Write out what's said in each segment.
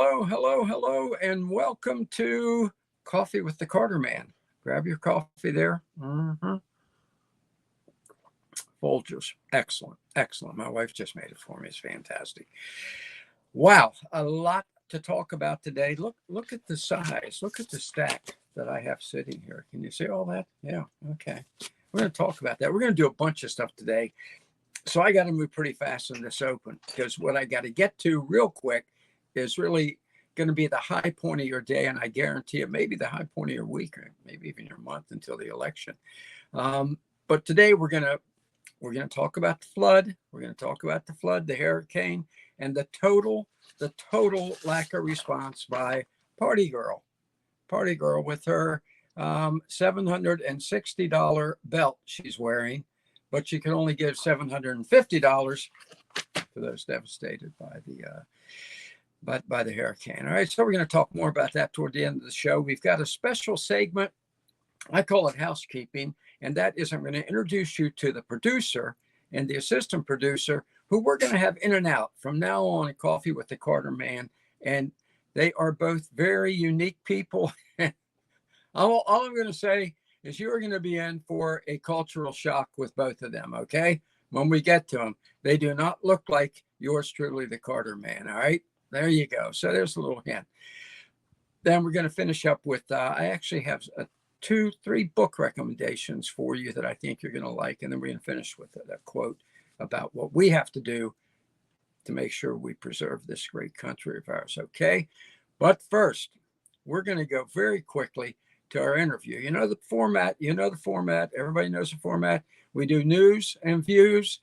Hello, hello, hello, and welcome to Coffee with the Carter Man. Grab your coffee there. Folgers. Excellent, excellent. My wife just made it for me. It's fantastic. Wow, a lot to talk about today. Look at the size. Look at the stack that I have sitting here. Can you see all that? Yeah, okay. We're going to talk about that. We're going to do a bunch of stuff today. So I got to move pretty fast in this open because what I got to get to real quick is really going to be the high point of your day, and I guarantee it may be the high point of your week, or maybe even your month until the election. But today we're going to talk about the flood. We're going to talk about the flood, the hurricane, and the total lack of response by Party Girl with her $760 belt she's wearing, but she can only give $750 to those devastated by the hurricane. All right, so we're going to talk more about that toward the end of the show. We've got a special segment. I call it housekeeping, and that is I'm going to introduce you to the producer and the assistant producer who we're going to have in and out from now on in Coffee with the Carter Man. And they are both very unique people. all I'm going to say is you're going to be in for a cultural shock with both of them, okay? When we get to them, they do not look like yours truly, the Carter Man, all right? There you go. So there's a little hint. Then we're going to finish up with, I actually have 2-3 book recommendations for you that I think you're going to like. And then we're going to finish with a quote about what we have to do to make sure we preserve this great country of ours, okay? But first, we're going to go very quickly to our interview. You know the format. Everybody knows the format. We do news and views.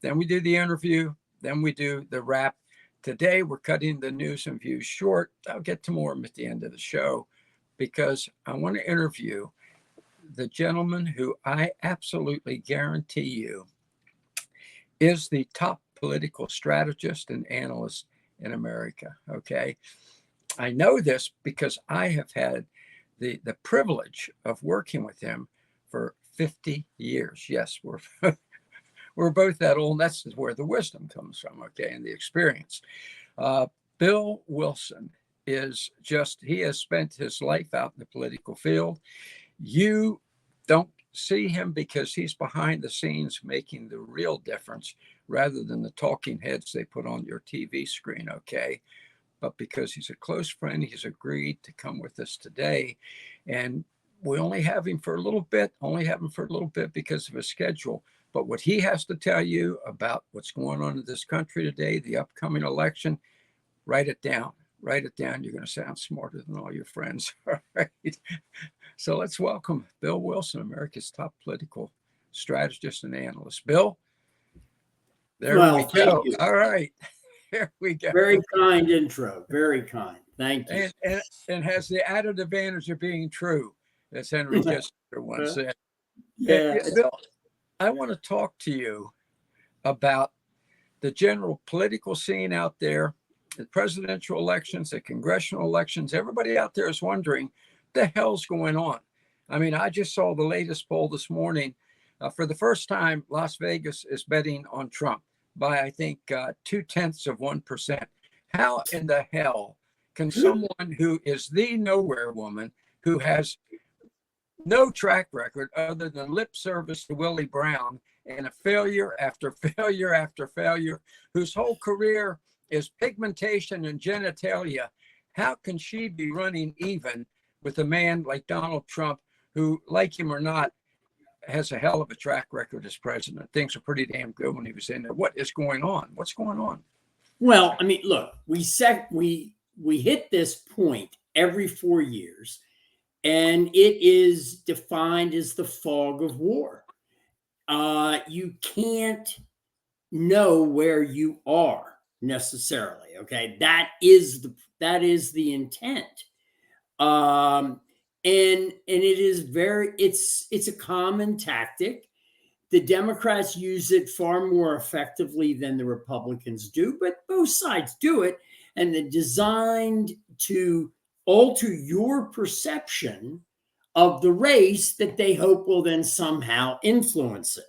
Then we do the interview. Then we do the wrap. Today, we're cutting the news and views short. I'll get to more at the end of the show because I want to interview the gentleman who I absolutely guarantee you is the top political strategist and analyst in America, okay? I know this because I have had the privilege of working with him for 50 years. Yes, we're both that old, and that's where the wisdom comes from, okay, and the experience. Bill Wilson is he has spent his life out in the political field. You don't see him because he's behind the scenes making the real difference rather than the talking heads they put on your TV screen, okay? But because he's a close friend, he's agreed to come with us today. And we only have him for a little bit because of his schedule. But what he has to tell you about what's going on in this country today, the upcoming election, write it down. Write it down. You're going to sound smarter than all your friends. All right. So let's welcome Bill Wilson, America's top political strategist and analyst. Bill, there we go. You. All right. There we go. Very kind intro. Very kind. Thank you. And has the added advantage of being true, as Henry Kissinger once said. Yeah. Bill, I want to talk to you about the general political scene out there, the presidential elections, the congressional elections. Everybody out there is wondering what the hell's going on. I mean, I just saw the latest poll this morning. For the first time, Las Vegas is betting on Trump by, I think, 0.2%. How in the hell can someone who is the nowhere woman, who has no track record other than lip service to Willie Brown and a failure after failure after failure, whose whole career is pigmentation and genitalia, how can she be running even with a man like Donald Trump, who, like him or not, has a hell of a track record as president? Things are pretty damn good when he was in there. What is going on? What's going on? Well, I mean, look, we hit this point every 4 years, and it is defined as the fog of war. You can't know where you are necessarily. Okay, that is the intent. And it is it's a common tactic. The Democrats use it far more effectively than the Republicans do, but both sides do it, and they're designed to alter your perception of the race that they hope will then somehow influence it.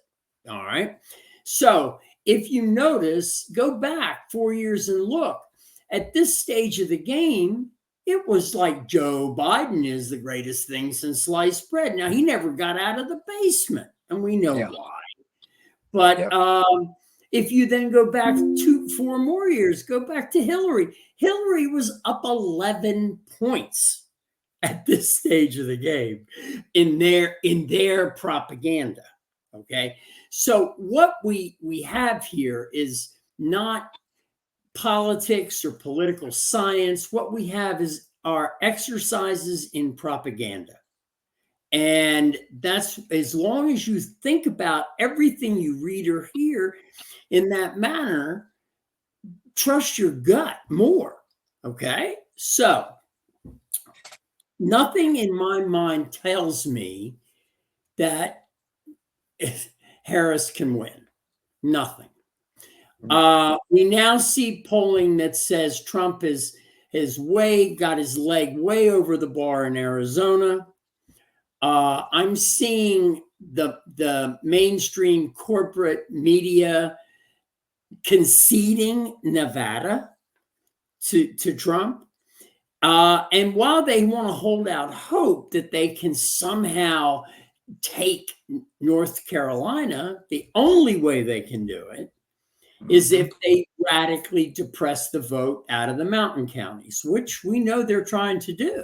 All right. So if you notice, go back 4 years and look at this stage of the game, it was like Joe Biden is the greatest thing since sliced bread. Now, he never got out of the basement, and we know why. But if you then go back 4 more years, go back to Hillary. Hillary was up 11 points at this stage of the game in their propaganda. Okay, so what we have here is not politics or political science. What we have are exercises in propaganda. And that's, as long as you think about everything you read or hear in that manner, trust your gut more. Okay. So nothing in my mind tells me that Harris can win. Nothing. We now see polling that says Trump has got his leg way over the bar in Arizona. I'm seeing the mainstream corporate media conceding Nevada to Trump. And while they want to hold out hope that they can somehow take North Carolina, the only way they can do it is if they radically depress the vote out of the mountain counties, which we know they're trying to do.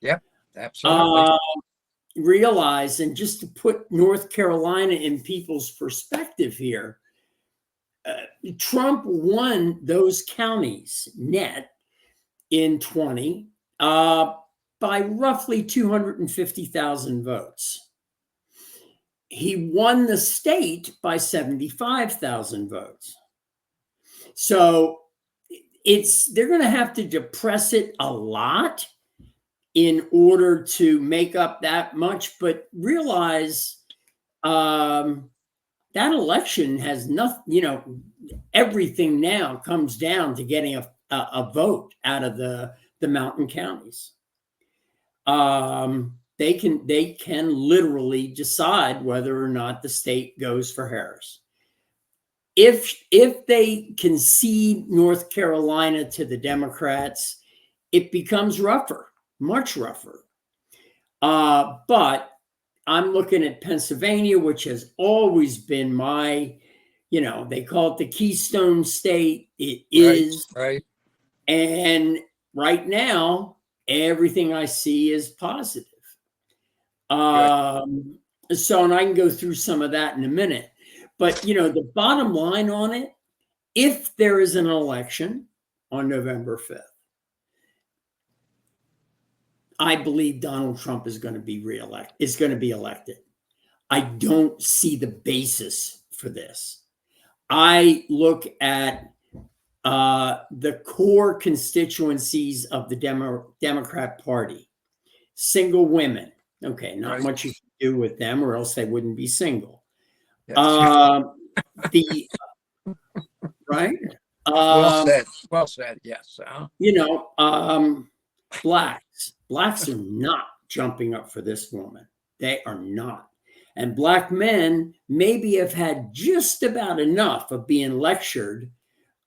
Yep, absolutely. Realize, and just to put North Carolina in people's perspective here, Trump won those counties net in 20 by roughly 250,000 votes. He won the state by 75,000 votes. So they're going to have to depress it a lot in order to make up that much, but realize that election has nothing, everything now comes down to getting a vote out of the mountain counties. They can literally decide whether or not the state goes for Harris. If they concede North Carolina to the Democrats, it becomes rougher. Much rougher. But I'm looking at Pennsylvania, which has always been my, they call it the Keystone State. It is. Right. And right now, everything I see is positive. So, and I can go through some of that in a minute. But, the bottom line on it, if there is an election on November 5th, I believe Donald Trump is going to be elected. I don't see the basis for this. I look at the core constituencies of the Democrat Party. Single women. Okay, not much you can do with them, or else they wouldn't be single. Yes. Right? Well said. Yes. Blacks are not jumping up for this woman. They are not. And black men maybe have had just about enough of being lectured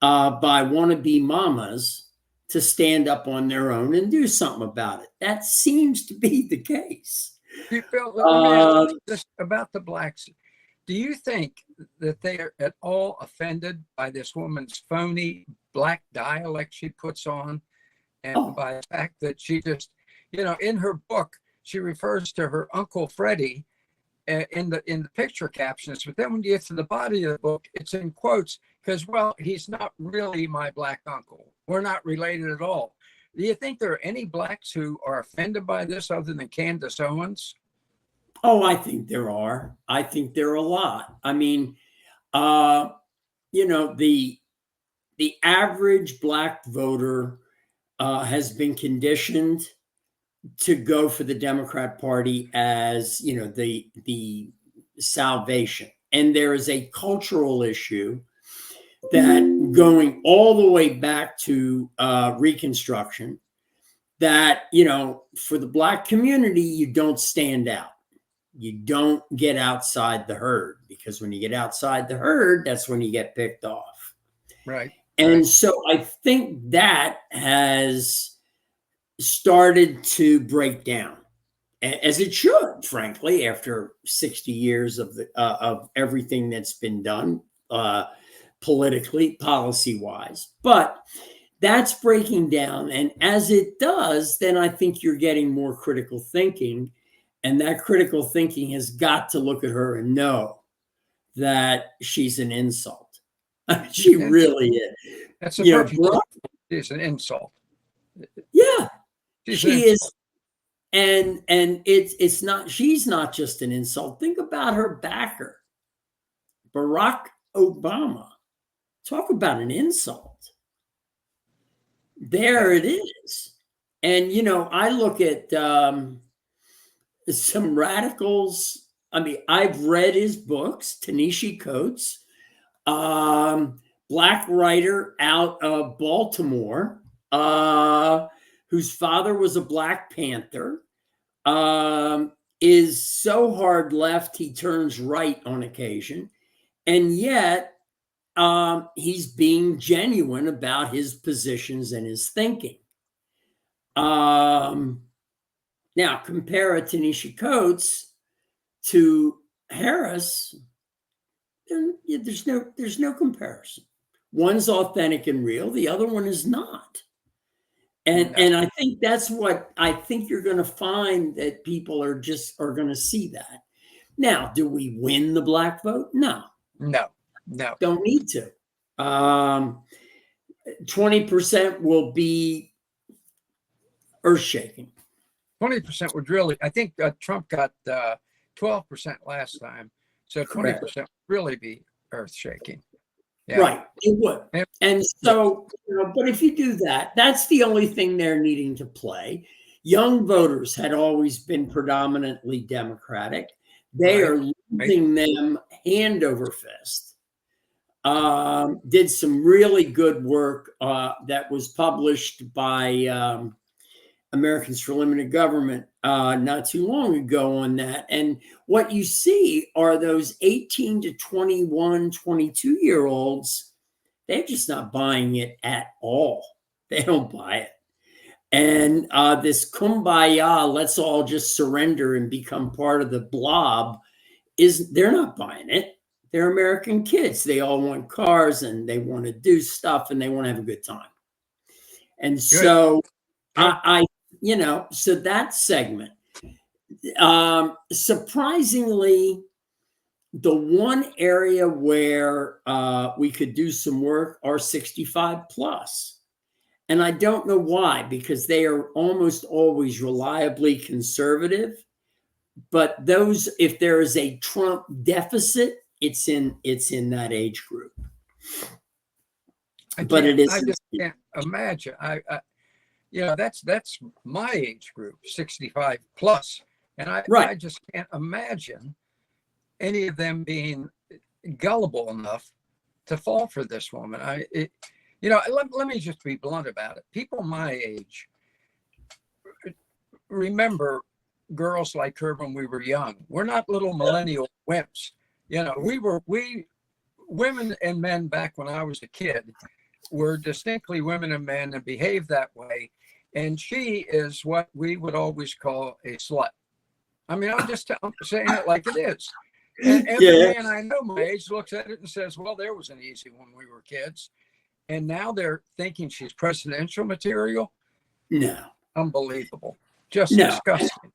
by wannabe mamas to stand up on their own and do something about it. That seems to be the case. Let me ask you this about the blacks. Do you think that they are at all offended by this woman's phony black dialect she puts on, and by the fact that she just, in her book, she refers to her Uncle Freddie in the picture captions, but then when you get to the body of the book, it's in quotes because, well, he's not really my black uncle. We're not related at all. Do you think there are any blacks who are offended by this other than Candace Owens? Oh, I think there are. I think there are a lot. I mean, the average black voter has been conditioned to go for the Democrat Party as, the salvation. And there is a cultural issue that going all the way back to Reconstruction that, for the black community, you don't stand out. You don't get outside the herd, because when you get outside the herd, that's when you get picked off. Right. And so I think that has started to break down, as it should, frankly, after 60 years of everything that's been done politically, policy wise. But that's breaking down. And as it does, then I think you're getting more critical thinking. And that critical thinking has got to look at her and know that she's an insult. She really is. That's the perfect word. She's an insult. Yeah, she is. And it's not, she's not just an insult. Think about her backer, Barack Obama. Talk about an insult. There it is. And, you know, I look at some radicals. I mean, I've read his books, Ta-Nehisi Coates, black writer out of Baltimore, whose father was a Black Panther, is so hard left, he turns right on occasion. And yet, he's being genuine about his positions and his thinking. Now, compare a Ta-Nehisi Coates to Harris. There's no comparison. One's authentic and real. The other one is not. And I think that's what I think you're going to find, that people are going to see that. Now, do we win the black vote? No. Don't need to. 20% will be earth shaking. 20% would really, I think Trump got 12% last time. So 20% would really be earth shaking. Yeah. Right, it would. And so, you know, but if you do that, that's the only thing they're needing to play. Young voters had always been predominantly Democratic. They are losing them hand over fist. Did some really good work that was published by Americans for Limited Government not too long ago on that. And what you see are those 18 to 21, 22-year-olds, they're just not buying it at all. They don't buy it. And this kumbaya, let's all just surrender and become part of the blob, they're not buying it. They're American kids. They all want cars and they want to do stuff and they want to have a good time. And so I you know, so that segment, surprisingly, the one area where we could do some work are 65 plus. And I don't know why, because they are almost always reliably conservative. But those, if there is a Trump deficit, it's in that age group. I just can't imagine. You know, that's my age group, 65 plus. And I just can't imagine any of them being gullible enough to fall for this woman. You know, let me just be blunt about it. People my age remember girls like her when we were young. We're not little millennial wimps. You know, women and men back when I was a kid were distinctly women and men and behaved that way. And she is what we would always call a slut. I mean, I'm saying it like it is. And every man I know my age looks at it and says, well, there was an easy when we were kids. And now they're thinking she's presidential material. No. Unbelievable. Just disgusting.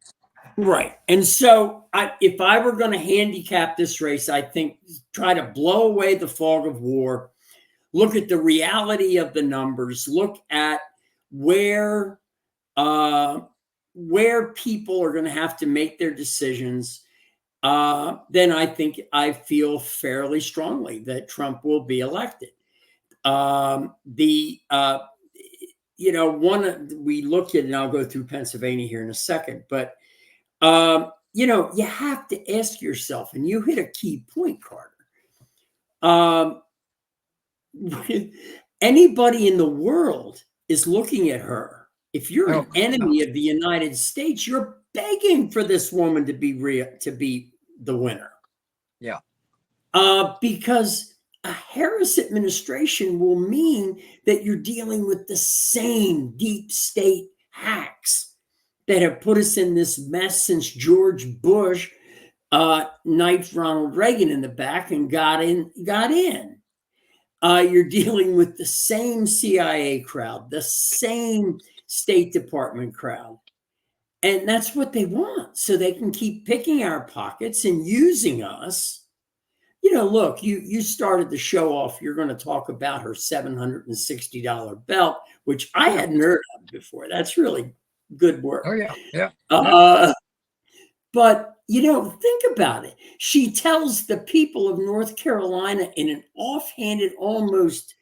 Right. And so if I were going to handicap this race, I think try to blow away the fog of war, look at the reality of the numbers, look at where people are going to have to make their decisions, then I feel fairly strongly that Trump will be elected. We look at, and I'll go through Pennsylvania here in a second, but you know, you have to ask yourself, and you hit a key point, Carter. Anybody in the world is looking at her. If you're an enemy of the United States, you're begging for this woman to be the winner. Yeah. Because a Harris administration will mean that you're dealing with the same deep state hacks that have put us in this mess since George Bush knifed Ronald Reagan in the back and got in. You're dealing with the same CIA crowd, the same State Department crowd. And that's what they want. So they can keep picking our pockets and using us. Look, you started the show off. You're going to talk about her $760 belt, which I hadn't heard of before. That's really good work. Oh, yeah. Yeah. But, think about it. She tells the people of North Carolina in an offhanded, almost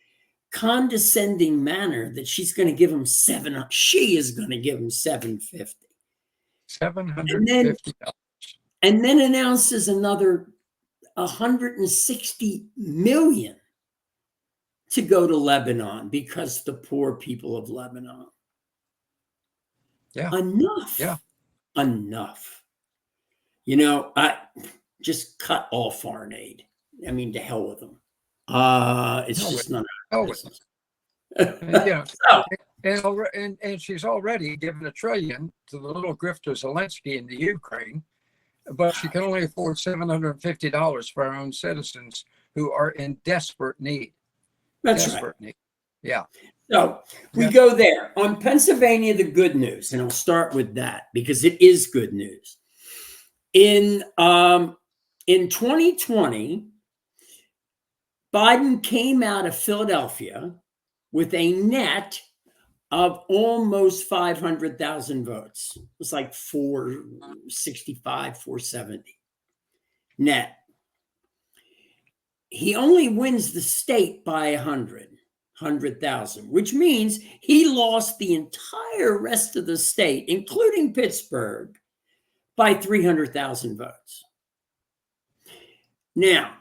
condescending manner that she's going to give them she is going to give them $750. $750. And then announces another $160 million to go to Lebanon because the poor people of Lebanon. Yeah. Enough. Yeah. Enough. I just cut all foreign aid. I mean, to hell with them. It's just not our business. Yeah. And she's already given $1 trillion to the little grifter Zelensky in the Ukraine, but she can only afford $750 for our own citizens who are in desperate need. That's right. Need. Yeah. So we go there. On Pennsylvania, the good news, and I'll start with that because it is good news. In 2020, Biden came out of Philadelphia with a net of almost 500,000 votes. It was like 465, 470 net. He only wins the state by 100,000, which means he lost the entire rest of the state, including Pittsburgh, by 300,000 votes. Now,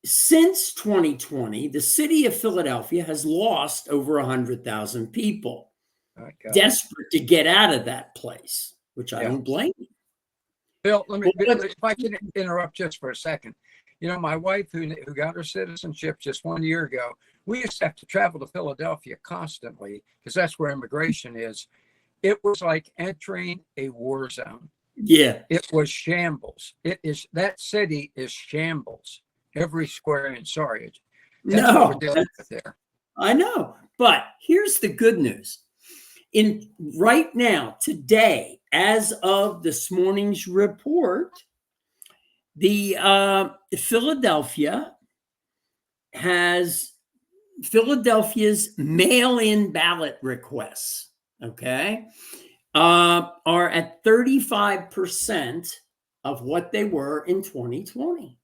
since 2020, the city of Philadelphia has lost over 100,000 people, desperate to get out of that place, which I don't blame you. Bill, if I can interrupt just for a second. My wife, who got her citizenship just 1 year ago, we used to have to travel to Philadelphia constantly because that's where immigration is. It was like entering a war zone. Yeah. It was shambles. That city is shambles. Every square inch. Sorry. That's what we're dealing with there. I know. But here's the good news. Right now, today, as of this morning's report, the Philadelphia's mail-in ballot requests, are at 35% of what they were in 2020.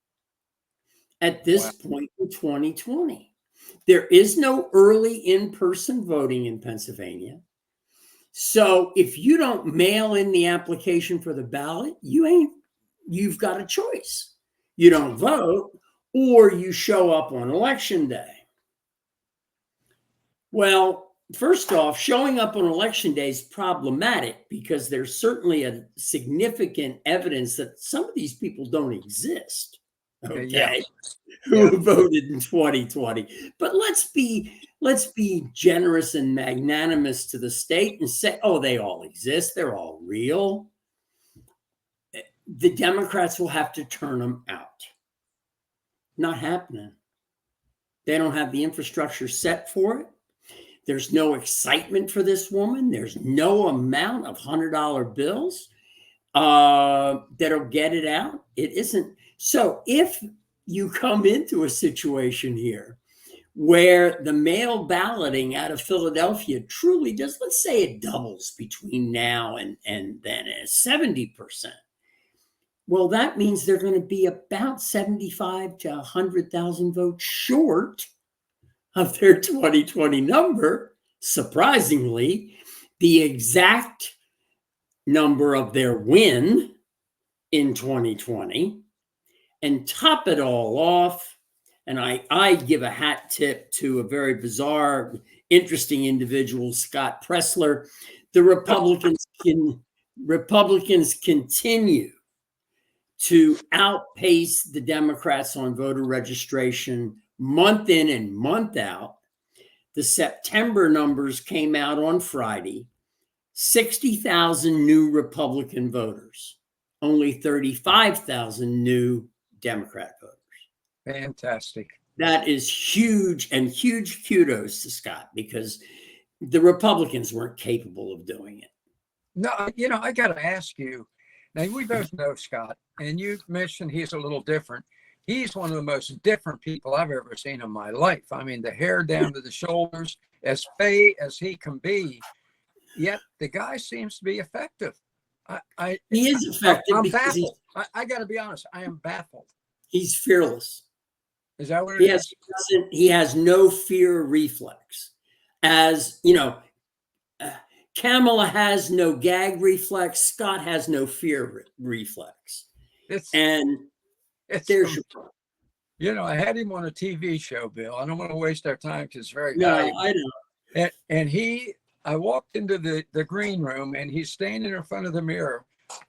At this point in 2020, there is no early in-person voting in Pennsylvania. So if you don't mail in the application for the ballot, you've got a choice. You don't vote, or you show up on election day. Well, first off, showing up on election day is problematic because there's certainly a significant evidence that some of these people don't exist. Who voted in 2020. But let's be generous and magnanimous to the state and say, they all exist. They're all real. The Democrats will have to turn them out. Not happening. They don't have the infrastructure set for it. There's no excitement for this woman. There's no amount of $100 bills that'll get it out. It isn't. So if you come into a situation here where the mail balloting out of Philadelphia truly does, let's say it doubles between now and then at 70%. Well, that means they're going to be about 75 to 100,000 votes short of their 2020 number. Surprisingly, the exact number of their win in 2020. And top it all off, and I give a hat tip to a very bizarre, interesting individual, Scott Presler. The Republicans continue to outpace the Democrats on voter registration month in and month out. The September numbers came out on Friday. 60,000 new Republican voters, only 35,000 new Democrat voters. Fantastic. That is huge, and huge kudos to Scott, because the Republicans weren't capable of doing it. No, I got to ask you. Now, we both know Scott, and you mentioned he's a little different. He's one of the most different people I've ever seen in my life. I mean, the hair down to the shoulders, as fey as he can be, yet the guy seems to be effective. He is effective. I'm baffled. I got to be honest. I am baffled. He's fearless. Is that what it is? He has no fear reflex. As you know, Kamala has no gag reflex. Scott has no fear reflex. There's your problem. I had him on a TV show, Bill. I don't want to waste our time because it's very valuable. I know. And I walked into the green room, and he's standing in front of the mirror,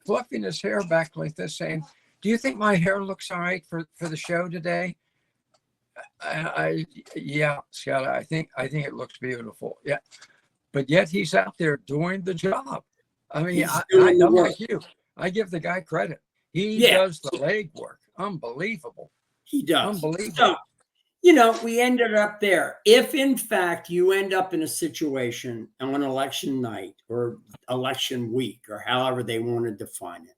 fluffing his hair back like this, saying, "Do you think my hair looks all right for the show today?" Yeah, Scott, I think it looks beautiful. Yeah. But yet he's out there doing the job. I mean, I'm like you. I give the guy credit. He does the legwork. Unbelievable. He does. Unbelievable. So, we ended up there. If in fact you end up in a situation on election night or election week, or however they want to define it,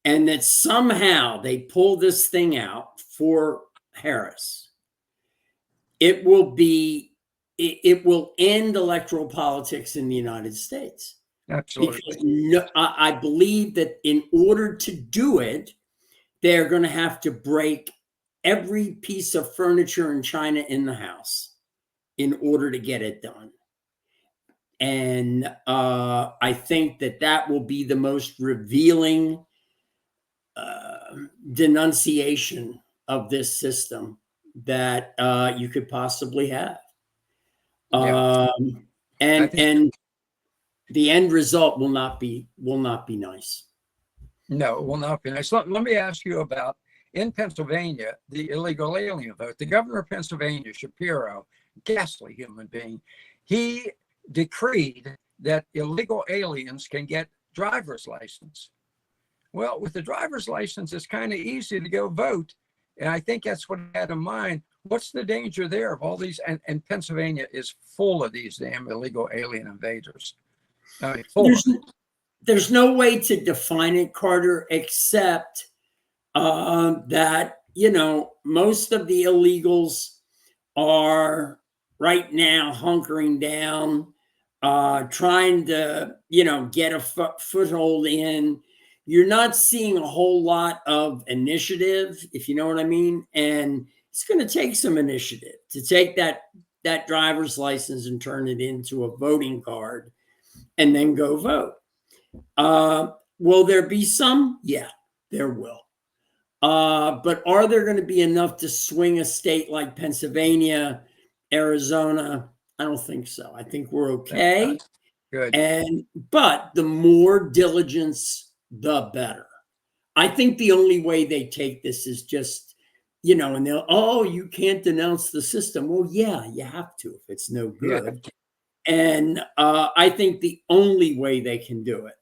and that somehow they pull this thing out for Harris, it will end electoral politics in the United States. Absolutely. Because I believe that in order to do it, they're going to have to break every piece of furniture in China in the house in order to get it done. And I think that will be the most revealing denunciation of this system that you could possibly have. And the end result will not be nice. No, it will not be nice. Let me ask you about, in Pennsylvania, the illegal alien vote. The governor of Pennsylvania, Shapiro, ghastly human being, he decreed that illegal aliens can get driver's license. Well, with the driver's license, it's kind of easy to go vote. And I think that's what he had in mind. What's the danger there of all these? And Pennsylvania is full of these damn illegal alien invaders. I mean, there's no way to define it, Carter, except that, most of the illegals are right now hunkering down, trying to, get a foothold in. You're not seeing a whole lot of initiative, if you know what I mean. And it's going to take some initiative to take that driver's license and turn it into a voting card and then go vote. Will there be some? Yeah, there will. But are there going to be enough to swing a state like Pennsylvania, Arizona? I don't think so. I think we're okay. Good. But the more diligence, the better. I think the only way they take this is just, and they'll, you can't denounce the system. Well, yeah, you have to if it's no good. Yeah. And I think the only way they can do it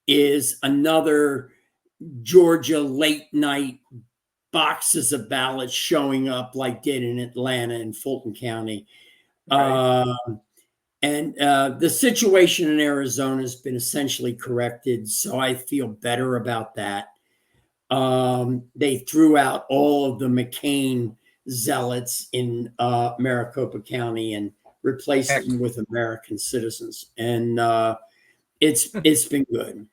is another Georgia late night boxes of ballots showing up like did in Atlanta and Fulton County. Right. The situation in Arizona has been essentially corrected, so I feel better about that. They threw out all of the McCain zealots in Maricopa County and replaced them with American citizens, and it's been good.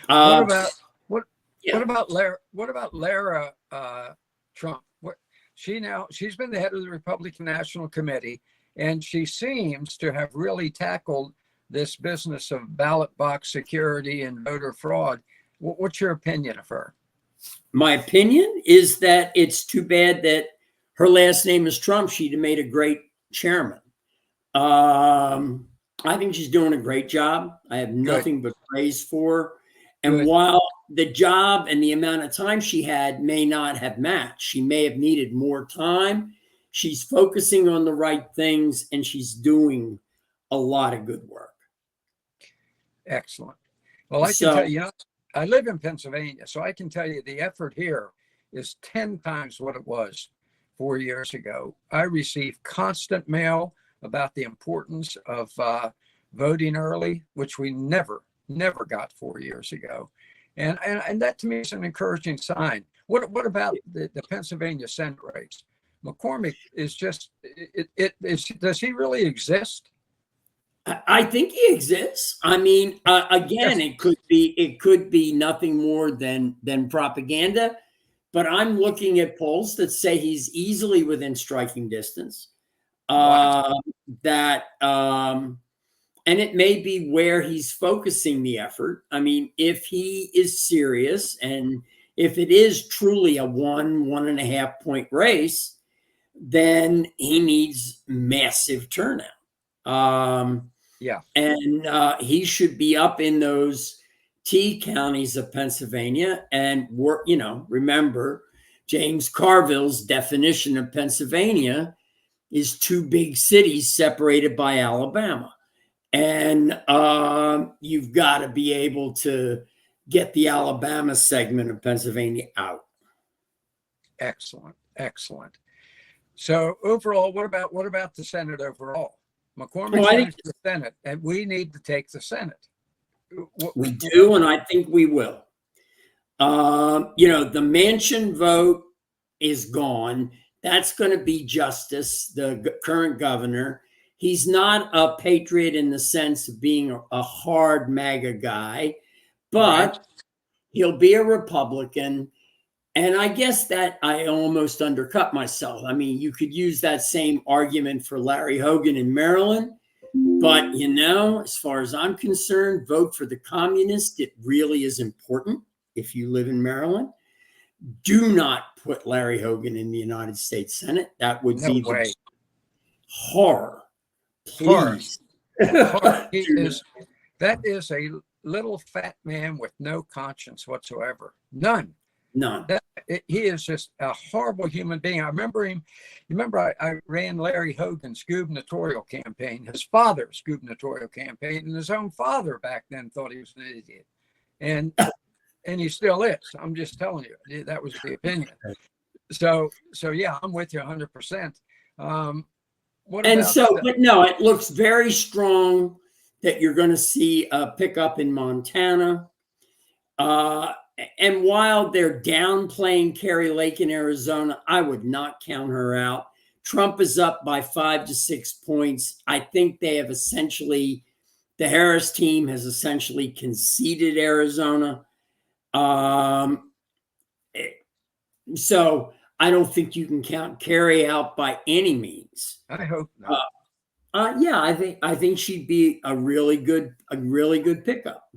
What about Lara Trump? She's been the head of the Republican National Committee, and she seems to have really tackled this business of ballot box security and voter fraud. What's your opinion of her? My opinion is that it's too bad that her last name is Trump. She'd have made a great chairman. I think she's doing a great job. I have nothing but praise for her. And while the job and the amount of time she had may not have matched. She may have needed more time. She's focusing on the right things, and she's doing a lot of good work. Excellent. Well, I can tell you, I live in Pennsylvania, so I can tell you the effort here is 10 times what it was 4 years ago. I receive constant mail about the importance of voting early, which we never got 4 years ago. And that to me is an encouraging sign. What about the Pennsylvania Senate race? McCormick is just, does he really exist? I think he exists. I mean, again, it could be nothing more than propaganda, but I'm looking at polls that say he's easily within striking distance. Wow. And it may be where he's focusing the effort. I mean, if he is serious and if it is truly a 1.5 point race, then he needs massive turnout. Yeah. And he should be up in those T counties of Pennsylvania. And remember, James Carville's definition of Pennsylvania is 2 big cities separated by Alabama. And you've got to be able to get the Alabama segment of Pennsylvania out. Excellent. So overall, what about the Senate overall? McCormick's in the Senate, and we need to take the Senate. We do, and I think we will. The Manchin vote is gone. That's going to be Justice, the current governor. He's not a patriot in the sense of being a hard MAGA guy, but he'll be a Republican. And I guess that I almost undercut myself. I mean, you could use that same argument for Larry Hogan in Maryland. But, as far as I'm concerned, vote for the communist. It really is important if you live in Maryland. Do not put Larry Hogan in the United States Senate. That would be horror. Please. Horror. That is a little fat man with no conscience whatsoever. None. He is just a horrible human being. I remember him. I ran Larry Hogan's gubernatorial campaign, his father's gubernatorial campaign, and his own father back then thought he was an idiot. And he still is. I'm just telling you, that was the opinion. So yeah, I'm with you 100%. But it looks very strong that you're going to see a pickup in Montana. And while they're downplaying Kari Lake in Arizona, I would not count her out. Trump is up by 5 to 6 points. I think they have the Harris team has essentially conceded Arizona. So I don't think you can count Kari out by any means. I hope not. I think she'd be a really good pickup.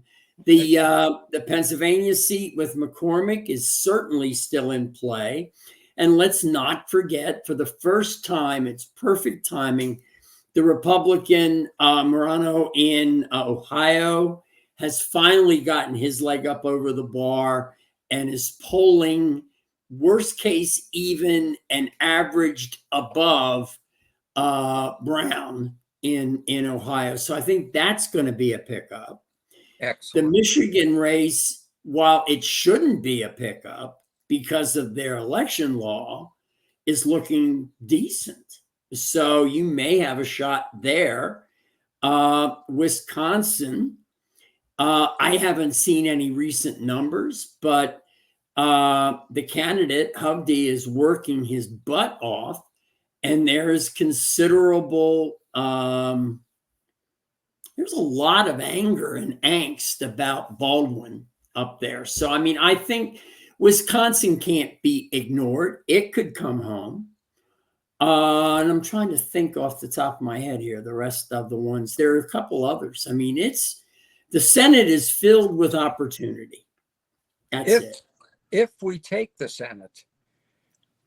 The Pennsylvania seat with McCormick is certainly still in play. And let's not forget, for the first time, it's perfect timing, the Republican Morano in Ohio has finally gotten his leg up over the bar and is polling worst case even and averaged above Brown in Ohio. So I think that's going to be a pickup. Excellent. The Michigan race, while it shouldn't be a pickup because of their election law, is looking decent. So you may have a shot there. Wisconsin, I haven't seen any recent numbers, but the candidate, Hovde, is working his butt off, and there is considerable there's a lot of anger and angst about Baldwin up there. So, I mean, I think Wisconsin can't be ignored. It could come home. And I'm trying to think off the top of my head here, the rest of the ones. There are a couple others. I mean, the Senate is filled with opportunity. That's it. If we take the Senate,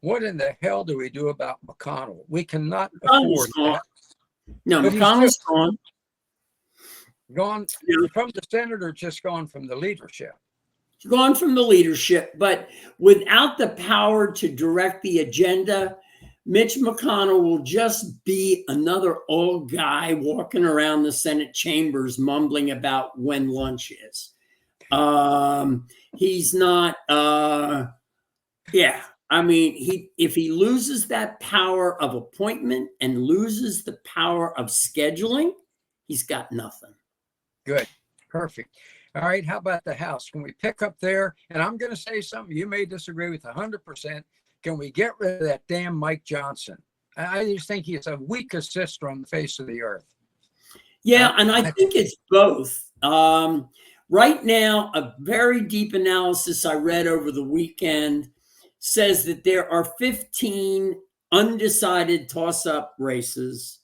what in the hell do we do about McConnell? We cannot afford that. No, McConnell's gone. Gone from the Senate or just gone from the leadership? gone from the leadership, but without the power to direct the agenda, Mitch McConnell will just be another old guy walking around the Senate chambers mumbling about when lunch is. He's not, yeah. I mean, if he loses that power of appointment and loses the power of scheduling, he's got nothing. Good. Perfect. All right. How about the House? Can we pick up there? And I'm going to say something you may disagree with 100%. Can we get rid of that damn Mike Johnson? I just think he's a weakest sister on the face of the earth. Yeah, and I think it's both. Right now, a very deep analysis I read over the weekend says that there are 15 undecided toss-up races.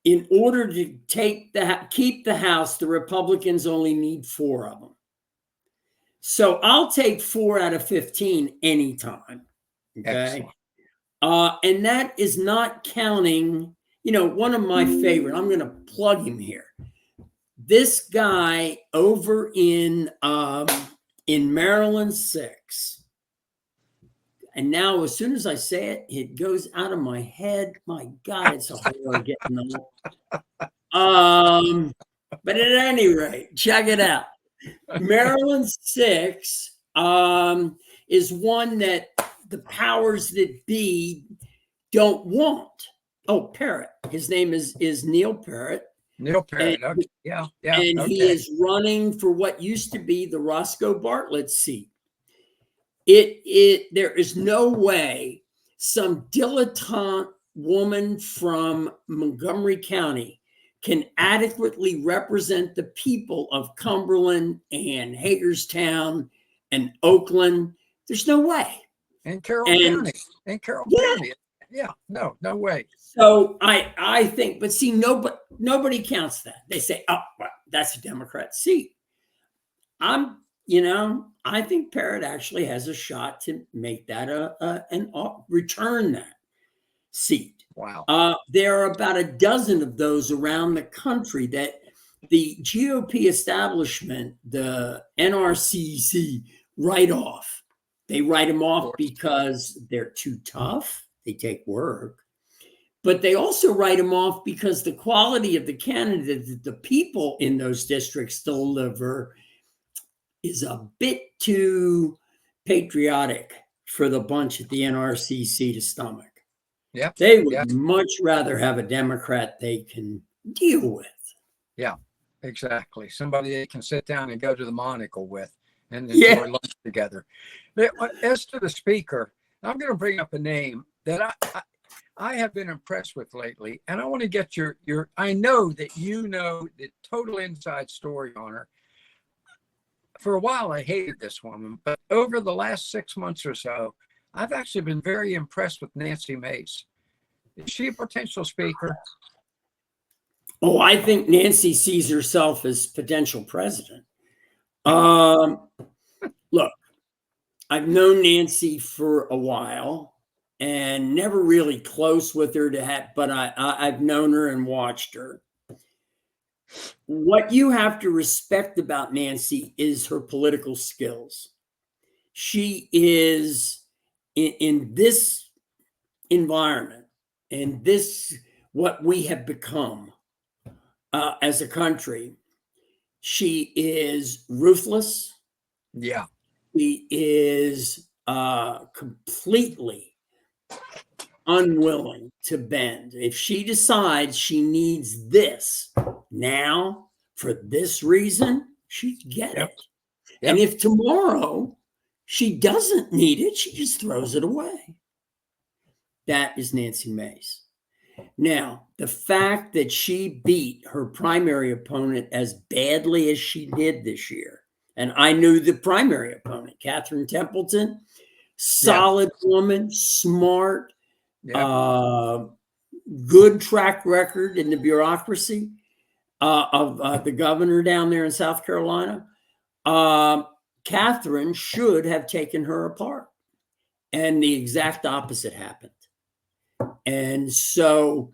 In order to keep the House, the Republicans only need 4 of them. So I'll take 4 out of 15 anytime. Okay. And that is not counting, one of my favorite, I'm going to plug him here. This guy over in Maryland 6. And now, as soon as I say it, it goes out of my head. My God, it's a horror getting old. But at any rate, check it out. Maryland 6 is one that the powers that be don't want. Oh, Parrott. His name is Neil Parrott. Neil Parrott. Okay. Yeah. And he is running for what used to be the Roscoe Bartlett seat. There is no way some dilettante woman from Montgomery County can adequately represent the people of Cumberland and Hagerstown and Oakland. There's no way. And Carroll County. County. Yeah, no way. So I think, but see, nobody counts that. They say, oh, well, that's a Democrat seat. I think Parrott actually has a shot to make that return that seat. Wow. There are about a dozen of those around the country that the GOP establishment, the NRCC, write off. They write them off because they're too tough. They take work. But they also write them off because the quality of the candidate that the people in those districts deliver is a bit too patriotic for the bunch at the NRCC to stomach. Yeah, they would much rather have a Democrat they can deal with. Yeah, exactly. Somebody they can sit down and go to the monocle with and enjoy lunch together. As to the speaker, I'm going to bring up a name that I have been impressed with lately, and I want to get your. I know that you know the total inside story on her. For a while, I hated this woman, but over the last 6 months or so, I've actually been very impressed with Nancy Mace. Is she a potential speaker? Oh, I think Nancy sees herself as potential president. Look, I've known Nancy for a while and never really close with her but I've known her and watched her. What you have to respect about Nancy is her political skills. She is in this environment, and this what we have become as a country. She is ruthless. Yeah. She is completely unwilling to bend. If she decides she needs this now for this reason, she'd get it. Yep. And if tomorrow she doesn't need it, she just throws it away. That is Nancy Mace. Now, the fact that she beat her primary opponent as badly as she did this year, and I knew the primary opponent, Catherine Templeton, solid woman, smart, good track record in the bureaucracy of the governor down there in South Carolina. Catherine should have taken her apart, and the exact opposite happened. And so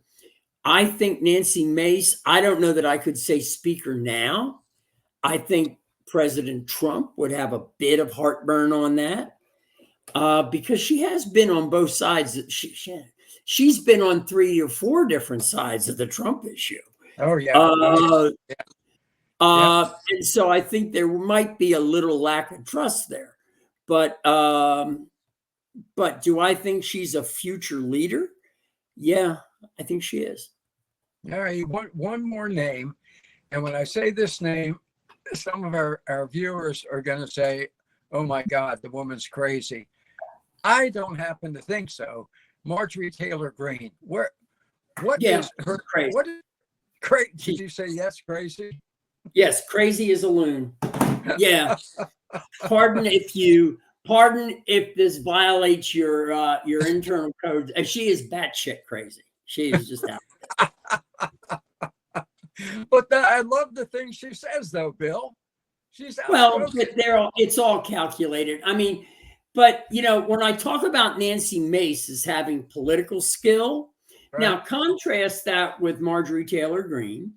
I think Nancy Mace, I don't know that I could say speaker now. I think President Trump would have a bit of heartburn on that, because she has been on both sides. She's been on 3 or 4 different sides of the Trump issue. Oh yeah. Oh, yeah. And so I think there might be a little lack of trust there. But do I think she's a future leader? Yeah, I think she is. All right, one more name. And when I say this name, some of our viewers are going to say, oh my God, the woman's crazy. I don't happen to think so. Marjorie Taylor Greene. What is her crazy? What is crazy? Did you say yes, crazy? Yes, crazy as a loon. Yeah. Pardon if this violates your internal code. She is batshit crazy. She is just out. But I love the things she says, though, Bill. She's well, but it's all calculated. I mean, but when I talk about Nancy Mace as having political skill, right. Now contrast that with Marjorie Taylor Greene,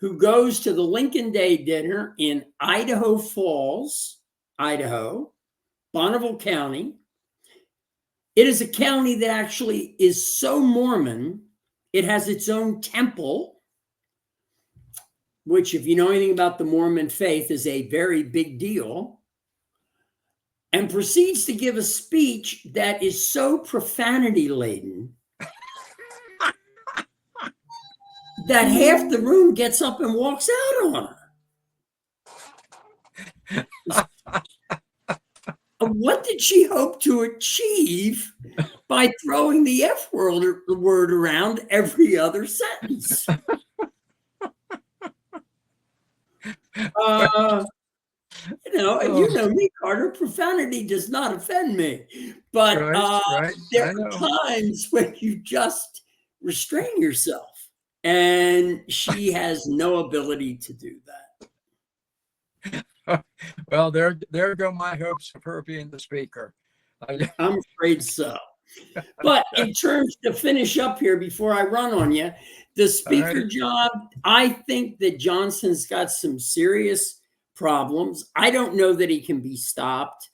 who goes to the Lincoln Day dinner in Idaho Falls, Idaho, Bonneville County. It is a county that actually is so Mormon, it has its own temple, which, if you know anything about the Mormon faith, is a very big deal, and proceeds to give a speech that is so profanity laden that half the room gets up and walks out on her. What did she hope to achieve by throwing the F word around every other sentence? You know me, Carter. Profanity does not offend me, but right. There are times when you just restrain yourself, and she has no ability to do that. Well, there go my hopes of her being the speaker. I'm afraid so. But in terms to finish up here before I run on you, the speaker job, I think that Johnson's got some serious problems. I don't know that he can be stopped.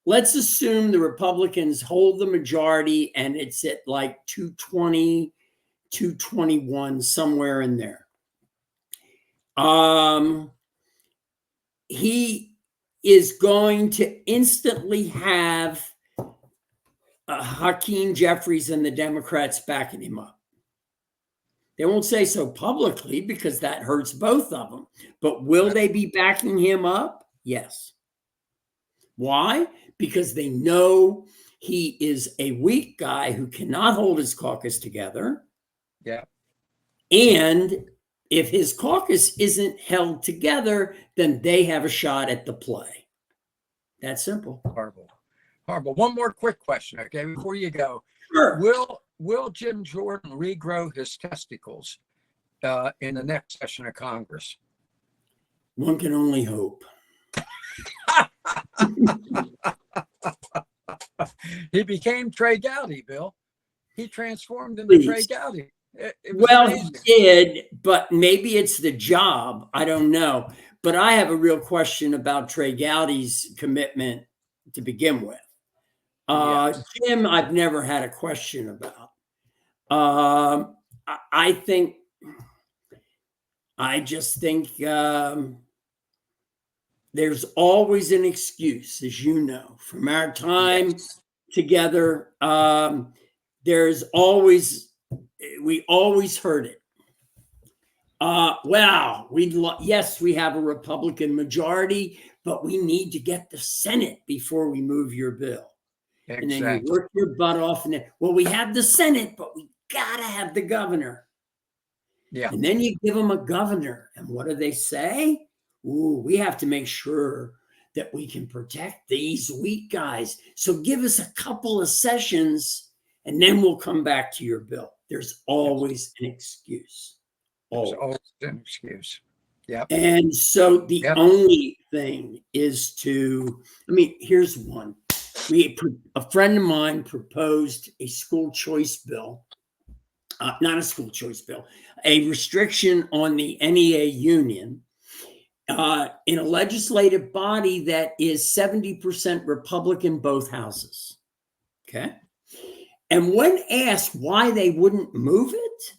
Let's assume the Republicans hold the majority and it's at like 220, 221, somewhere in there. He is going to instantly have Hakeem Jeffries and the Democrats backing him up. They won't say so publicly because that hurts both of them. But will they be backing him up? Yes. Why? Because they know he is a weak guy who cannot hold his caucus together. Yeah. And if his caucus isn't held together, then they have a shot at the play. That's simple. Horrible. One more quick question, okay, before you go. Sure. Will Jim Jordan regrow his testicles in the next session of Congress? One can only hope. He became Trey Gowdy, Bill. He transformed into Trey Gowdy. He did, but maybe it's the job. I don't know. But I have a real question about Trey Gowdy's commitment to begin with. Yes. Jim, I've never had a question about. I just think there's always an excuse, as you know, from our time together. There's always, we always heard it. Wow, yes, we have a Republican majority, but we need to get the Senate before we move your bill. Exactly. And then you work your butt off. And then, well, we have the Senate, but we got to have the governor. Yeah. And then you give them a governor. And what do they say? Ooh, we have to make sure that we can protect these weak guys. So give us a couple of sessions and then we'll come back to your bill. There's always an excuse. There's always an excuse. Yeah. And so the only thing is here's one. A friend of mine proposed a school choice bill, not a school choice bill, a restriction on the NEA union. in a legislative body that is 70% Republican, both houses. Okay. And when asked why they wouldn't move it,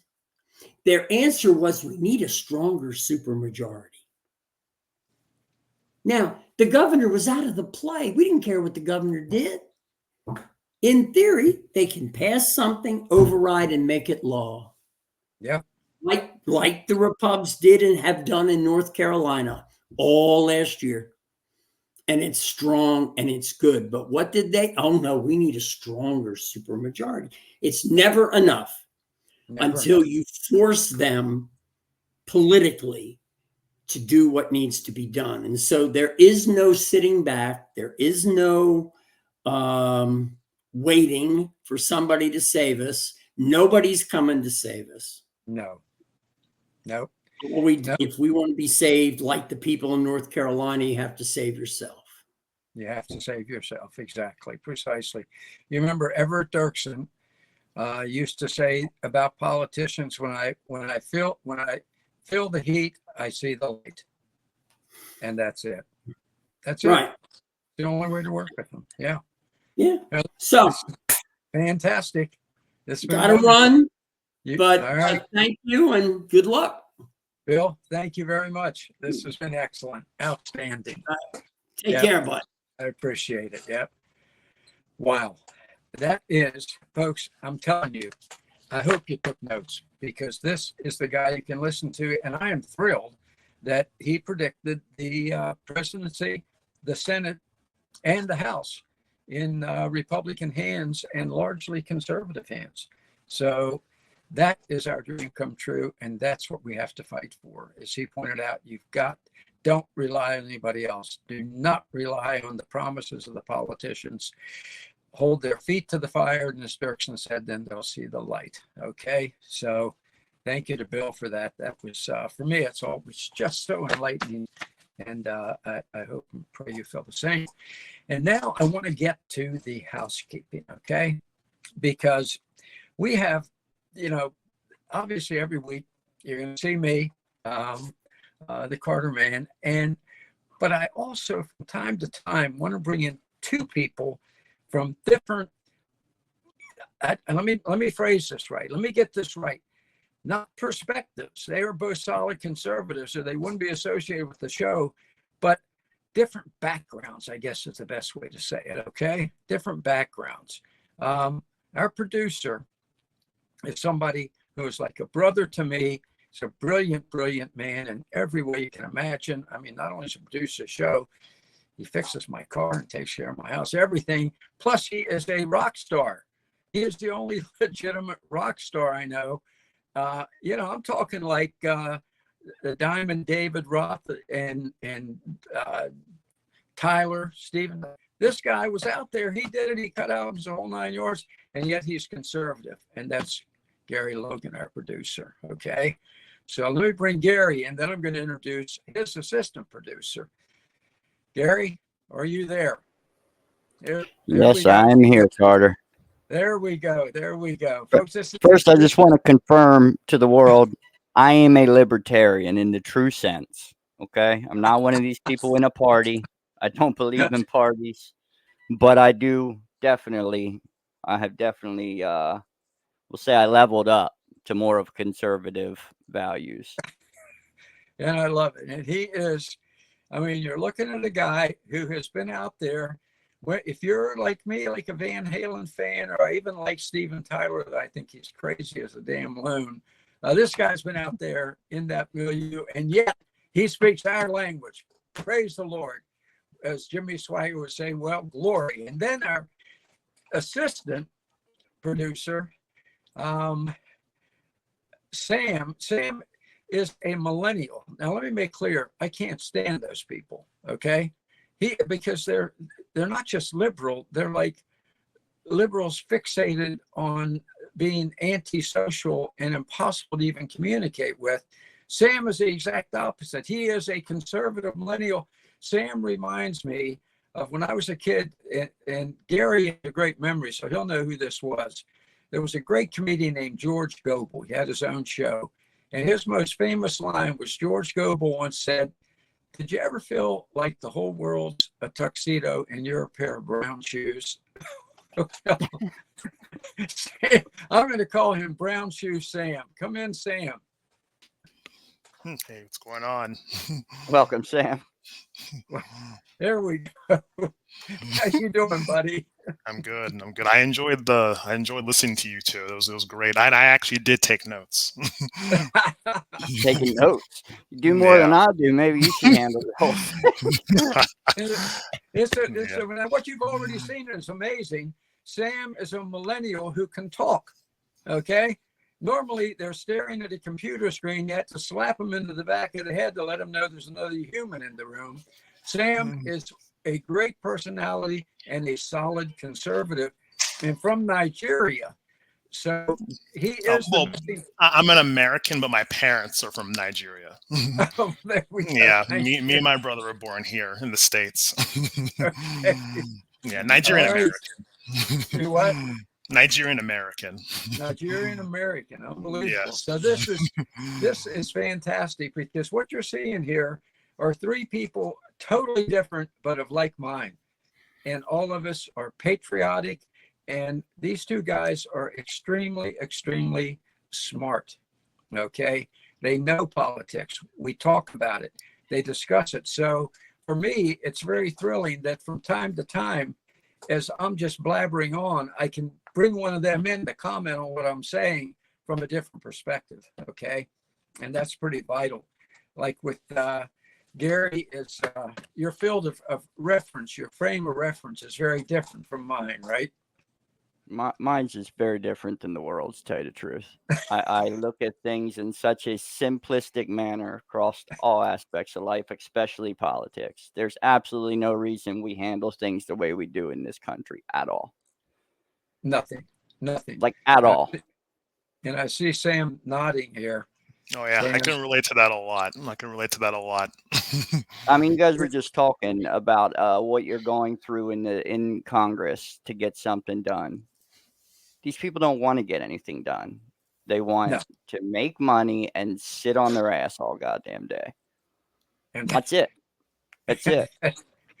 their answer was, we need a stronger supermajority. Now, the governor was out of the play. We didn't care what the governor did. In theory, they can pass something, override, and make it law. Yeah. Like the Repubs did and have done in North Carolina all last year. And it's strong and it's good. But what did they? Oh, no, we need a stronger supermajority. It's never enough until you force them politically to do what needs to be done. And so there is no sitting back. There is no waiting for somebody to save us. Nobody's coming to save us. No. If we want to be saved like the people in North Carolina, you have to save yourself. You have to save yourself. Exactly. Precisely. You remember Everett Dirksen used to say about politicians, when I feel the heat, I see the light. And that's it. That's right. It. The only way to work with them. Yeah. Yeah. So fantastic. This gotta run. But all right. Thank you and good luck. Bill, thank you very much. This has been excellent. Outstanding. Take care, bud. I appreciate it. Yep. Wow. That is, folks, I'm telling you, I hope you took notes, because this is the guy you can listen to. And I am thrilled that he predicted the presidency, the Senate, and the House in Republican hands and largely conservative hands. So that is our dream come true. And that's what we have to fight for. As he pointed out, don't rely on anybody else. Do not rely on the promises of the politicians. Hold their feet to the fire, and as Dirksen said, then they'll see the light. Okay, so thank you to Bill for that. That was, for me, it was just so enlightening, and I hope and pray you feel the same. And now I want to get to the housekeeping, okay? Because we have, obviously every week you're going to see me, the Carter Man, but I also from time to time want to bring in two people from different. Let me phrase this right. Let me get this right. Not perspectives. They are both solid conservatives, so they wouldn't be associated with the show, but different backgrounds, I guess is the best way to say it. Okay, different backgrounds. Our producer is somebody who is like a brother to me. He's a brilliant, brilliant man in every way you can imagine. I mean, not only does he produce a show, he fixes my car and takes care of my house, everything. Plus, he is a rock star. He is the only legitimate rock star I know. I'm talking like the Diamond David Roth and Tyler, Stephen. This guy was out there. He did it. He cut albums the whole 9 yards, and yet he's conservative. And that's Gary Logan, our producer. Okay. So let me bring Gary, and then I'm going to introduce his assistant producer. Gary, are you there? Yes, I am here, Carter. There we go. Folks, First, I just want to confirm to the world, I am a libertarian in the true sense. Okay. I'm not one of these people in a party. I don't believe in parties, but I have definitely, we'll say I leveled up to more of conservative values. And I love it. And he is, you're looking at a guy who has been out there. If you're like me, like a Van Halen fan, or even like Steven Tyler, I think he's crazy as a damn loon. This guy's been out there in that milieu, and yet he speaks our language. Praise the Lord. As Jimmy Swagger was saying, well, glory. And then our assistant producer, Sam is a millennial. Now, let me make clear, I can't stand those people, okay? Because they're not just liberal, they're like liberals fixated on being antisocial and impossible to even communicate with. Sam is the exact opposite. He is a conservative millennial. Sam reminds me of when I was a kid, and Gary has a great memory, so he'll know who this was. There was a great comedian named George Gobel. He had his own show. And his most famous line was George Gobel once said, did you ever feel like the whole world's a tuxedo and you're a pair of brown shoes? I'm going to call him Brown Shoe Sam. Come in, Sam. Hey, what's going on? Welcome, Sam. There we go. How you doing, buddy? I'm good. I'm good. I enjoyed listening to you two. It was great. I actually did take notes. Taking notes. You do more than Yeah. I do. Maybe you should handle the whole thing. Now what you've already seen is amazing. Sam is a millennial who can talk. Okay. Normally they're staring at a computer screen. You have to slap them into the back of the head to let them know there's another human in the room. Sam is a great personality and a solid conservative, and from Nigeria. So he is. I'm an American, but my parents are from Nigeria. Oh, there we go. Yeah, me and my brother were born here in the States. Okay. Yeah, Nigerian All right. American. You what? Nigerian American. Nigerian American, unbelievable. Yes. So this is fantastic, because what you're seeing here are three people totally different but of like mind, and all of us are patriotic, and these two guys are extremely smart. Okay, they know politics. We talk about it, they discuss it. So for me, it's very thrilling that from time to time, as I'm just blabbering on, I can bring one of them in to comment on what I'm saying from a different perspective. Okay. And that's pretty vital. Like with Gary, is your field of reference, your frame of reference is very different from mine, right? Mine's just very different than the world's, to tell you the truth. I look at things in such a simplistic manner across all aspects of life, especially politics. There's absolutely no reason we handle things the way we do in this country at all. Nothing. Like at all. And I see Sam nodding here. Oh yeah, I can relate to that a lot. I mean, you guys were just talking about what you're going through in Congress to get something done. These people don't want to get anything done. They want to make money and sit on their ass all goddamn day. And That's it. That's it.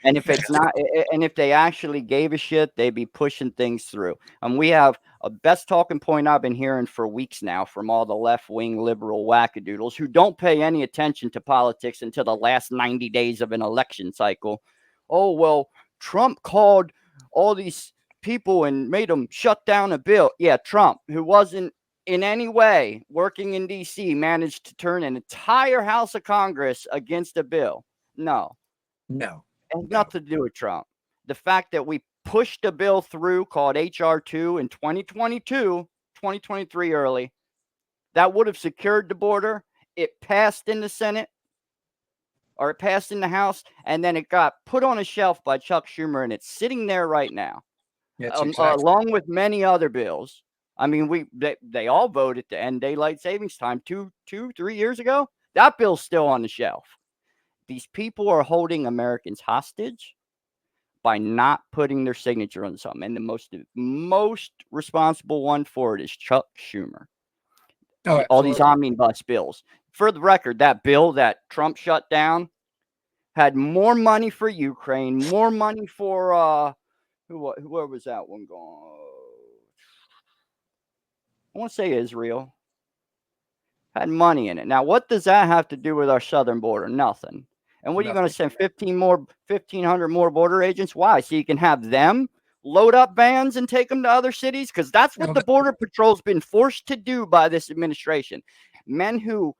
And if it's not, and if they actually gave a shit, they'd be pushing things through. And we have a best talking point I've been hearing for weeks now from all the left-wing liberal wackadoodles who don't pay any attention to politics until the last 90 days of an election cycle. Oh, well, Trump called all these people and made them shut down a bill. Yeah, Trump, who wasn't in any way working in D.C., managed to turn an entire House of Congress against a bill. No. It has nothing to do with Trump. The fact that we pushed a bill through called H.R. 2 in 2023 early, that would have secured the border. It passed in the Senate, or it passed in the House, and then it got put on a shelf by Chuck Schumer, and it's sitting there right now, along with many other bills. I mean, they all voted to end daylight savings time 3 years ago. That bill's still on the shelf. These people are holding Americans hostage by not putting their signature on something. And the most responsible one for it is Chuck Schumer. All these omnibus bills. For the record, that bill that Trump shut down had more money for Ukraine, more money for where was that one going? I want to say Israel. Had money in it. Now, what does that have to do with our southern border? Nothing. And what are you going to send 1,500 more border agents? Why? So you can have them load up vans and take them to other cities? Because that's what the Border Patrol's been forced to do by this administration. Men who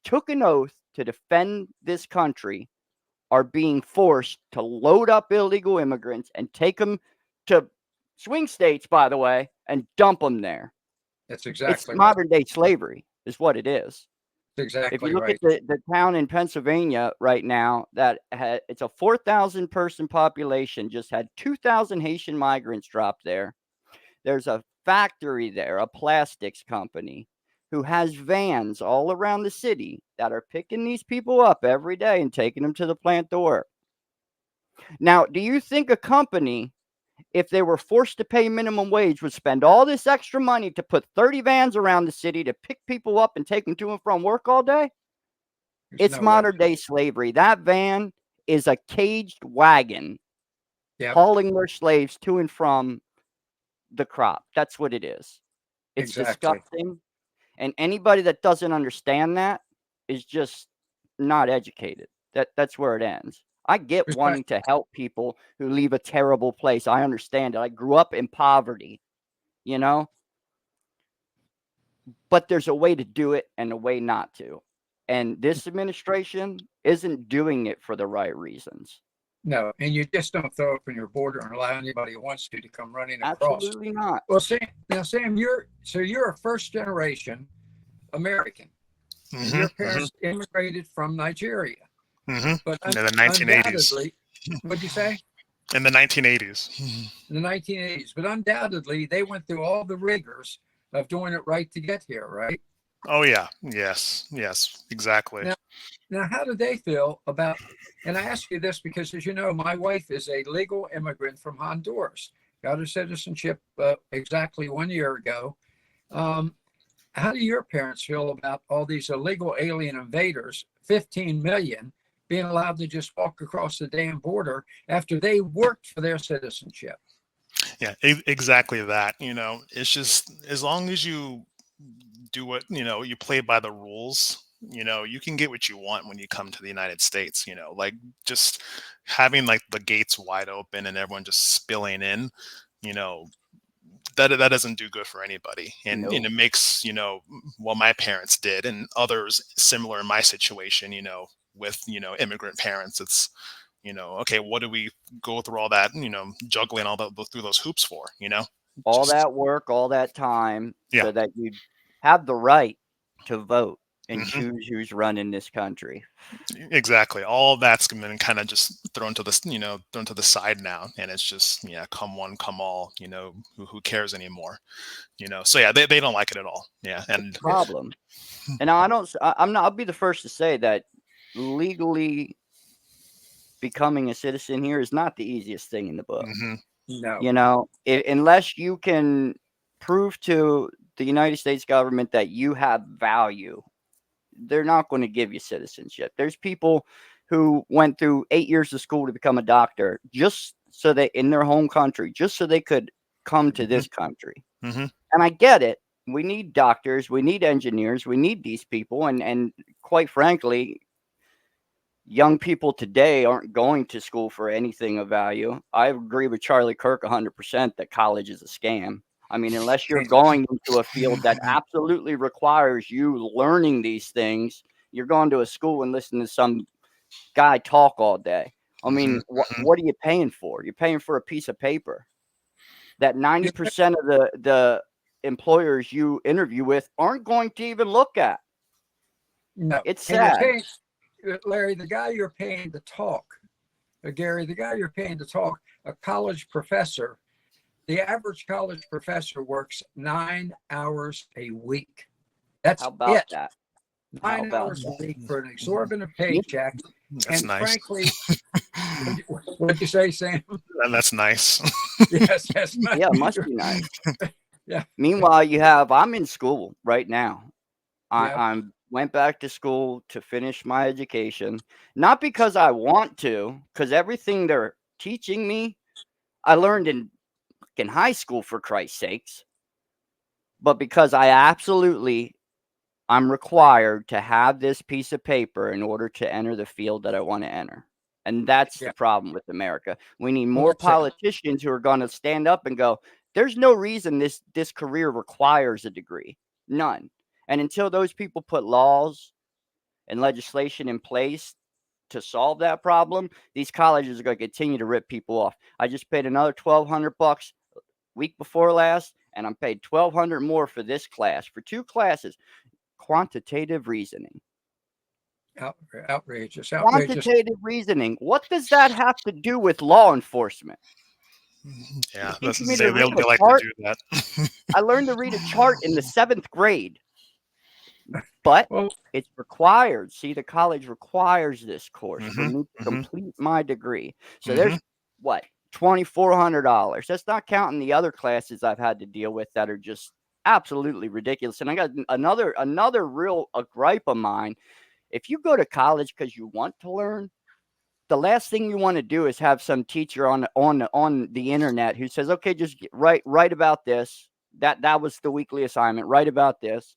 took an oath to defend this country are being forced to load up illegal immigrants and take them to swing states, by the way, and dump them there. That's exactly It's modern day slavery is what it is. Exactly. If you look at the town in Pennsylvania right now, it's a 4,000 person population, just had 2,000 Haitian migrants drop there. There's a factory there, a plastics company, who has vans all around the city that are picking these people up every day and taking them to the plant to work. Now, do you think a company, if they were forced to pay minimum wage, would spend all this extra money to put 30 vans around the city to pick people up and take them to and from work all day? There's It's no way. modern day slavery. That van is a caged wagon Yep. hauling their slaves to and from the crop. That's what it is. It's Exactly. disgusting. And anybody that doesn't understand that is just not educated. That's where it ends. I get Respect. wanting to help people who leave a terrible place. I understand it. I grew up in poverty, you know, but there's a way to do it and a way not to. And this administration isn't doing it for the right reasons. No, and you just don't throw open your border and allow anybody who wants to come running across. Absolutely not. Well, Sam, you're a first generation American. And your parents immigrated from Nigeria. But in the 1980s. undoubtedly, what'd you say? In the 1980s. In the 1980s. But undoubtedly, they went through all the rigors of doing it right to get here, right? Oh yeah. Yes, exactly. Now, how do they feel about, and I ask you this because, as you know, my wife is a legal immigrant from Honduras, got her citizenship exactly 1 year ago. How do your parents feel about all these illegal alien invaders, 15 million, being allowed to just walk across the damn border after they worked for their citizenship? Yeah, exactly that. It's just as long as you do what, you play by the rules, you can get what you want when you come to the United States, like just having like the gates wide open and everyone just spilling in, that doesn't do good for anybody. And, No. and it makes, what my parents did and others similar in my situation, with, immigrant parents, it's, okay, what do we go through all that, juggling through those hoops for, All Just- that work, all that time, Yeah. so that you have the right to vote and Mhm. choose who's running this country. Exactly. All that's been kind of just thrown to the side now, and it's just come one, come all. Who cares anymore? So yeah, they don't like it at all. Yeah, and Problem. And I'll be the first to say that legally becoming a citizen here is not the easiest thing in the book. No. Unless you can prove to the United States government that you have value, they're not going to give you citizenship. There's people who went through 8 years of school to become a doctor just so they in their home country, just so they could come to this country. Mhm. And I get it. We need doctors, we need engineers, we need these people. And quite frankly, young people today aren't going to school for anything of value. I agree with Charlie Kirk 100% that college is a scam. I mean, unless you're going into a field that absolutely requires you learning these things, you're going to a school and listening to some guy talk all day. I mean, what are you paying for? You're paying for a piece of paper that 90% of the employers you interview with aren't going to even look at. No. It's And you're sad. paying, Larry, the guy you're paying to talk, Gary, the guy you're paying to talk, a college professor, the average college professor works 9 hours a week. That's How about it. that? How 9 about hours a week for an exorbitant paycheck. That's And nice. frankly, what'd you say, Sam? That's nice. Yes, that's my, Yeah, it must be nice. Yeah. Meanwhile, I'm in school right now. Yeah. I went back to school to finish my education, not because I want to, because everything they're teaching me, I learned in high school, for Christ's sakes, but because I'm required to have this piece of paper in order to enter the field that I want to enter. And that's Yeah. the problem with America. We need Well, more that's it. politicians who are going to stand up and go, there's no reason this career requires a degree. None. And until those people put laws and legislation in place to solve that problem, these colleges are going to continue to rip people off. I just paid another $1,200 week before last, and I'm paid $1,200 more for this class, for 2 classes. Quantitative reasoning. Outrageous. Quantitative reasoning. What does that have to do with law enforcement? Yeah, You're teaching me they to read a like chart? to do that. I learned to read a chart in the 7th grade, but Well, it's required. See, the college requires this course for Mhm, me to mhm. complete my degree. So there's what, $2,400. That's not counting the other classes I've had to deal with that are just absolutely ridiculous. And I got another real gripe of mine If you go to college because you want to learn, the last thing you want to do is have some teacher on the internet who says, okay, just write about this. That was the weekly assignment. Write about this.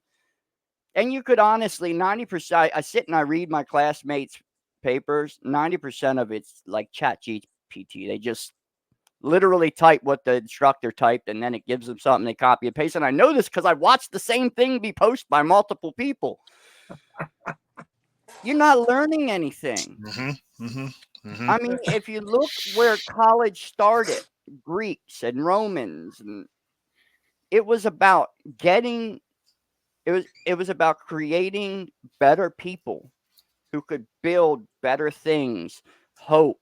And you could honestly, 90%, I sit and I read my classmates' papers. 90% of it's like ChatGPT. They just literally type what the instructor typed, and then it gives them something, they copy and paste. And I know this because I watched the same thing be posted by multiple people. You're not learning anything. I mean, if you look where college started, Greeks and Romans, and it was about creating better people who could build better things, hope,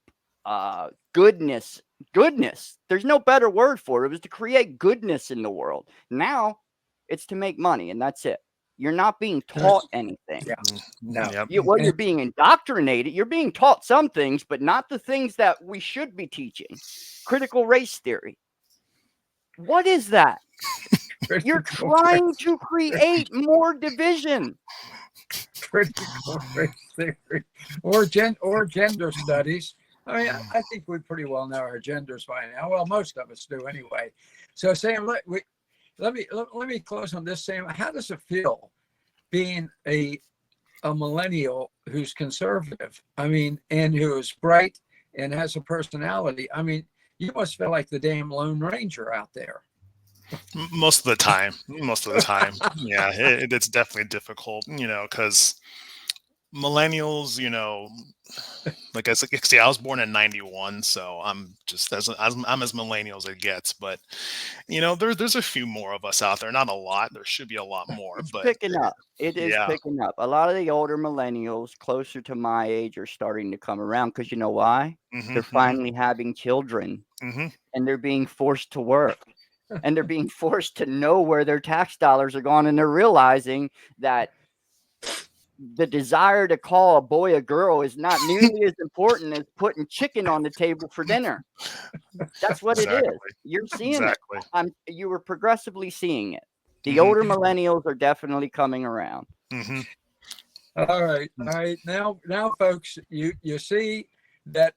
goodness. There's no better word for it. It was to create goodness in the world. Now it's to make money, and that's it. You're not being taught anything. Yeah. No. Yep. You're being indoctrinated. You're being taught some things, but not the things that we should be teaching. Critical race theory. What is that? You're trying to create more division. Critical race theory or gender studies. I mean, I think we pretty well know our genders by now. Well, most of us do anyway. So, Sam, let me close on this, Sam. How does it feel being a millennial who's conservative? I mean, and who is bright and has a personality. I mean, you must feel like the damn Lone Ranger out there. Most of the time. Yeah, it's definitely difficult, because millennials, like I said, see, I was born in 91, so I'm just I'm as millennial as it gets. But there's a few more of us out there, not a lot. There should be a lot more, but picking up. It is picking up. A lot of the older millennials closer to my age are starting to come around because you know why? They're finally having children, and they're being forced to work. And they're being forced to know where their tax dollars are going, and they're realizing that the desire to call a boy a girl is not nearly as important as putting chicken on the table for dinner. That's what it is. You're seeing it. You were progressively seeing it. The older millennials are definitely coming around. All right. Now, folks, you see that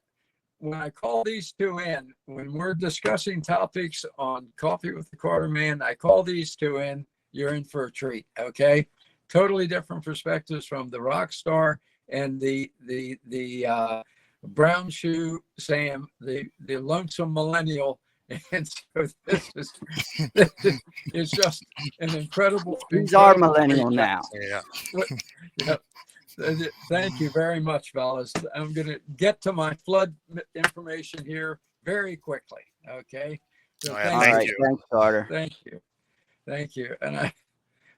when I call these two in, when we're discussing topics on Coffee with the Carter Man, I call these two in, you're in for a treat. Okay. Totally different perspectives from the rock star and the brown shoe Sam, the lonesome millennial. And so this is just an incredible. These are millennial now. Yeah. Thank you very much, fellas. I'm going to get to my flood information here very quickly. Okay. So thank you. Thanks, Carter. Thank you. And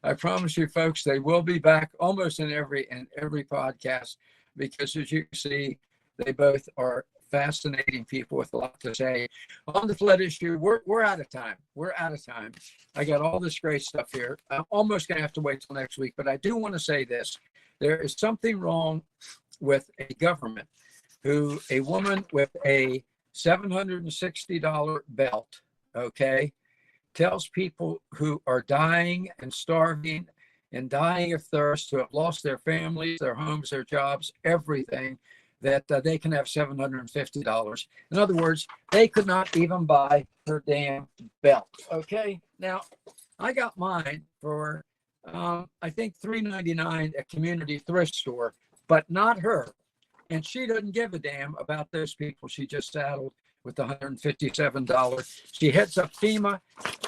I promise you, folks, they will be back almost in every podcast because, as you can see, they both are fascinating people with a lot to say. On the flood issue, we're out of time. I got all this great stuff here. I'm almost going to have to wait till next week, but I do want to say this. There is something wrong with a government a woman with a $760 belt, okay, tells people who are dying and starving and dying of thirst, who have lost their families, their homes, their jobs, everything, that they can have $750. In other words, they could not even buy her damn belt, okay? Now, I got mine for I think $3.99 at Community Thrift Store, but not her. And she doesn't give a damn about those people she just saddled with $157. She heads up FEMA.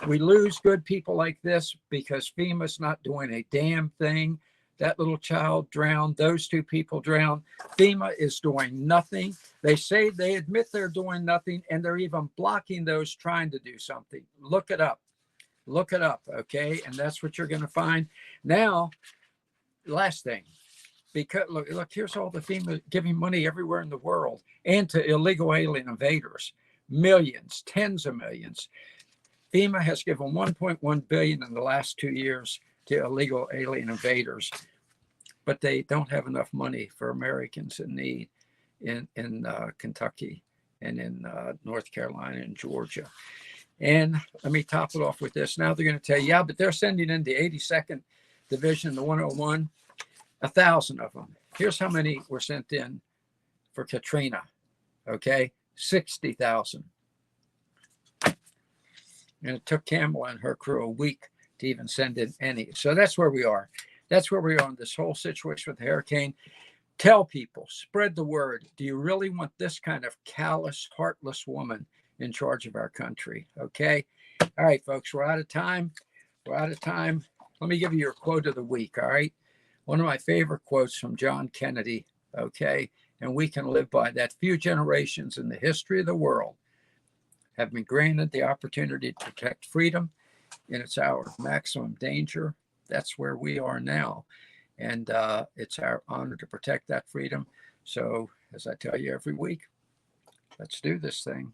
We lose good people like this because FEMA's not doing a damn thing. That little child drowned. Those two people drowned. FEMA is doing nothing. They admit they're doing nothing, and they're even blocking those trying to do something. Look it up, okay? And that's what you're going to find. Now, last thing, because look, here's all the FEMA giving money everywhere in the world and to illegal alien invaders, millions, tens of millions. FEMA has given $1.1 billion in the last 2 years to illegal alien invaders, but they don't have enough money for Americans in need in Kentucky and in North Carolina and Georgia. And let me top it off with this. Now they're going to tell you, yeah, but they're sending in the 82nd Division, the 101, 1,000 of them. Here's how many were sent in for Katrina. Okay, 60,000. And it took Campbell and her crew a week to even send in any. So that's where we are. That's where we are in this whole situation with the hurricane. Tell people, spread the word. Do you really want this kind of callous, heartless woman in charge of our country? Okay. All right, folks, we're out of time. We're out of time. Let me give you your quote of the week. All right. One of my favorite quotes from John Kennedy. Okay. And we can live by that. Few generations in the history of the world have been granted the opportunity to protect freedom in its hour of maximum danger. That's where we are now. And it's our honor to protect that freedom. So, as I tell you every week, let's do this thing.